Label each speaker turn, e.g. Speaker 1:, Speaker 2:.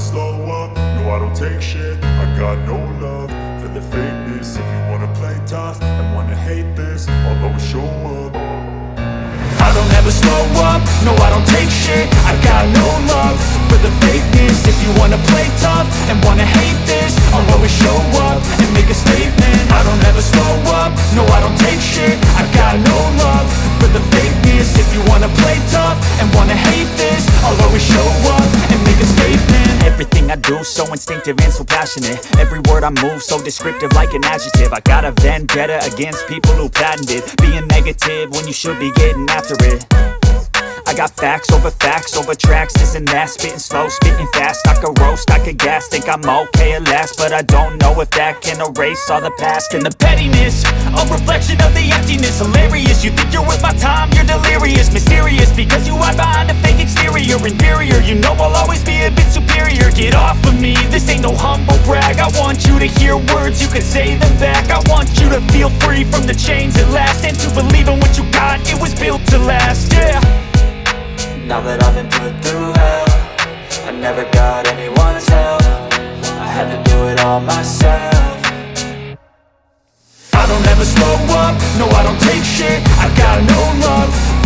Speaker 1: slow up, no I don't take shit. I got no love for the fakeness. If you wanna play tough and wanna hate this, I'll always show up. I don't ever slow up, no I don't take shit. I got no love for the fakeness. If you wanna play tough and wanna hate this, I'll always show up and make a statement. I don't ever slow up, no I don't take shit. I got no love for the fakeness. If you wanna play tough and wanna hate this, I'll always show up and make a statement.
Speaker 2: Everything I do so instinctive and so passionate. Every word I move so descriptive like an adjective. I got a vendetta against people who patented being negative when you should be getting after it. I got facts over tracks, this and that. Spitting slow, spitting fast. I could roast, I could gas. Think I'm okay at last, but I don't know if that can erase all the past. And the pettiness, a reflection of the emptiness. Hilarious, you think you're worth my time, you're delirious. Mysterious, because you hide behind a fake exterior. Inferior, you know I'll always be a bit superior. Get off of me, this ain't no humble brag. I want you to hear words, you can say them back. I want you to feel free from the chains at last, and to believe in what you got, it was built to last, yeah.
Speaker 3: Now that I've been put through hell, I never got anyone's help. I had to do it all myself.
Speaker 1: I don't ever slow up, no I don't take shit. I got no love for the